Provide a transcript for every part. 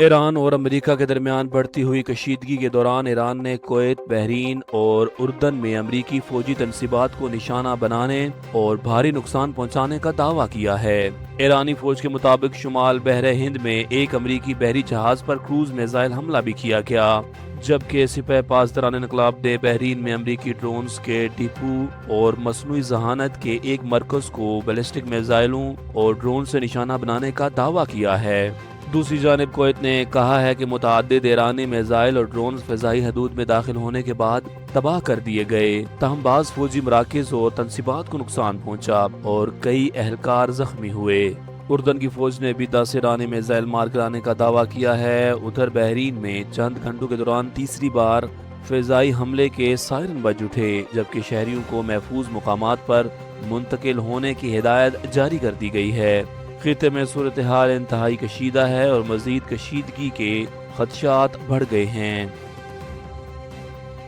ایران اور امریکہ کے درمیان بڑھتی ہوئی کشیدگی کے دوران ایران نے کویت، بحرین اور اردن میں امریکی فوجی تنصیبات کو نشانہ بنانے اور بھاری نقصان پہنچانے کا دعویٰ کیا ہے۔ ایرانی فوج کے مطابق شمال بحر ہند میں ایک امریکی بحری جہاز پر کروز میزائل حملہ بھی کیا گیا، جبکہ سپہ پاسداران انقلاب دہ بحرین میں امریکی ڈرونز کے ڈپو اور مصنوعی ذہانت کے ایک مرکز کو بیلسٹک میزائلوں اور ڈرون سے نشانہ بنانے کا دعویٰ کیا ہے۔ دوسری جانب کویت نے کہا ہے کہ متعدد ایرانی میزائل اور ڈرونز فضائی حدود میں داخل ہونے کے بعد تباہ کر دیے گئے، تاہم بعض فوجی مراکز اور تنصیبات کو نقصان پہنچا اور کئی اہلکار زخمی ہوئے۔ اردن کی فوج نے بھی 10 ایرانی میزائل مار گرانے کا دعویٰ کیا ہے۔ ادھر بحرین میں چند گھنٹوں کے دوران تیسری بار فضائی حملے کے سائرن بج اٹھے، جبکہ شہریوں کو محفوظ مقامات پر منتقل ہونے کی ہدایت جاری کر دی گئی ہے۔ خطے میں صورتحال انتہائی کشیدہ ہے اور مزید کشیدگی کے خدشات بڑھ گئے ہیں۔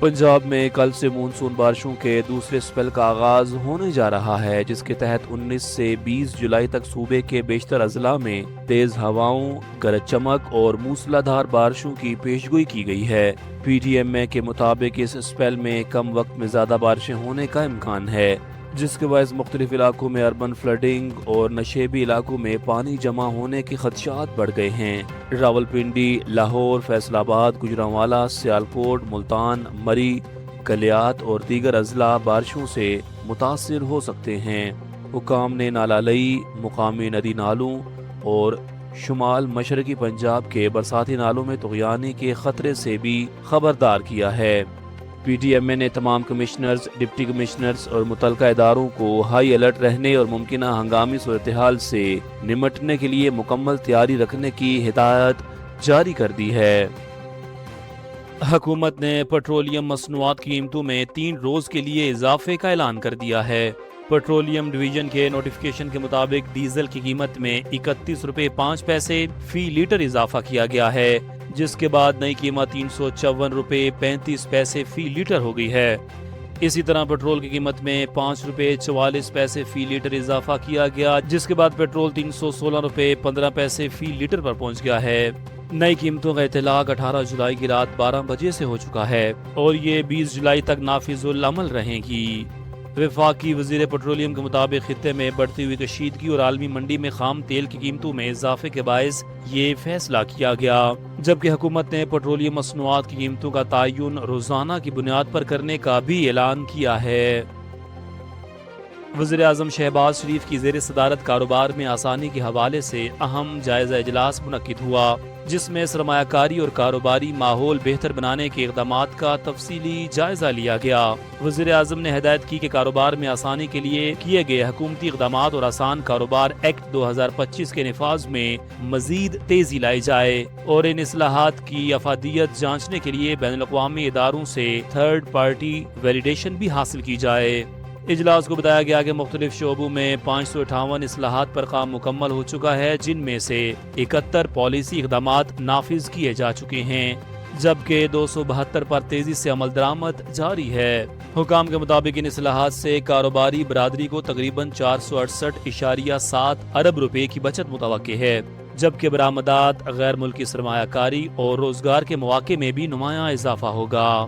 پنجاب میں کل سے مونسون بارشوں کے دوسرے سپیل کا آغاز ہونے جا رہا ہے، جس کے تحت 19 سے 20 جولائی تک صوبے کے بیشتر اضلاع میں تیز ہواؤں، گرج چمک اور موسلا دھار بارشوں کی پیشگوئی کی گئی ہے۔ پی ٹی ایم اے کے مطابق اس سپیل میں کم وقت میں زیادہ بارشیں ہونے کا امکان ہے، جس کے باعث مختلف علاقوں میں اربن فلڈنگ اور نشیبی علاقوں میں پانی جمع ہونے کے خدشات بڑھ گئے ہیں۔ راولپنڈی، لاہور، فیصل آباد، گوجرانوالہ، سیالکوٹ، ملتان، مری، کلیات اور دیگر اضلاع بارشوں سے متاثر ہو سکتے ہیں۔ حکام نے نالہ لئی، مقامی ندی نالوں اور شمال مشرقی پنجاب کے برساتی نالوں میں طغیانی کے خطرے سے بھی خبردار کیا ہے۔ پی ٹی ایم اے نے تمام کمشنرز، ڈپٹی کمشنرز اور متعلقہ اداروں کو ہائی الرٹ رہنے اور ممکنہ ہنگامی صورتحال سے نمٹنے کے لیے مکمل تیاری رکھنے کی ہدایت جاری کر دی ہے۔ حکومت نے پٹرولیم مصنوعات کی قیمتوں میں 3 روز کے لیے اضافے کا اعلان کر دیا ہے۔ پٹرولیم ڈویژن کے نوٹیفیکیشن کے مطابق ڈیزل کی قیمت میں 31 روپے 5 پیسے فی لیٹر اضافہ کیا گیا ہے، جس کے بعد نئی قیمت 354 روپے 35 پیسے فی لیٹر ہو گئی ہے۔ اسی طرح پٹرول کی قیمت میں 5 روپے 44 پیسے فی لیٹر اضافہ کیا گیا، جس کے بعد پٹرول 316 روپے 15 پیسے فی لیٹر پر پہنچ گیا ہے۔ نئی قیمتوں کا اطلاق 18 جولائی کی رات 12 بجے سے ہو چکا ہے اور یہ 20 جولائی تک نافذ العمل رہیں گی۔ وفاقی وزیر پٹرولیم کے مطابق خطے میں بڑھتی ہوئی کشیدگی اور عالمی منڈی میں خام تیل کی قیمتوں میں اضافے کے باعث یہ فیصلہ کیا گیا، جبکہ حکومت نے پٹرولیم مصنوعات کی قیمتوں کا تعین روزانہ کی بنیاد پر کرنے کا بھی اعلان کیا ہے۔ وزیر اعظم شہباز شریف کی زیر صدارت کاروبار میں آسانی کے حوالے سے اہم جائزہ اجلاس منعقد ہوا، جس میں سرمایہ کاری اور کاروباری ماحول بہتر بنانے کے اقدامات کا تفصیلی جائزہ لیا گیا۔ وزیر اعظم نے ہدایت کی کہ کاروبار میں آسانی کے لیے کیے گئے حکومتی اقدامات اور آسان کاروبار ایکٹ 2025 کے نفاذ میں مزید تیزی لائی جائے اور ان اصلاحات کی افادیت جانچنے کے لیے بین الاقوامی اداروں سے تھرڈ پارٹی ویلیڈیشن بھی حاصل کی جائے۔ اجلاس کو بتایا گیا کہ مختلف شعبوں میں 558 اصلاحات پر کام مکمل ہو چکا ہے، جن میں سے 71 پالیسی اقدامات نافذ کیے جا چکے ہیں، جبکہ 272 پر تیزی سے عمل درآمد جاری ہے۔ حکام کے مطابق ان اصلاحات سے کاروباری برادری کو تقریباً 468.7 ارب روپے کی بچت متوقع ہے، جبکہ برآمدات، غیر ملکی سرمایہ کاری اور روزگار کے مواقع میں بھی نمایاں اضافہ ہوگا۔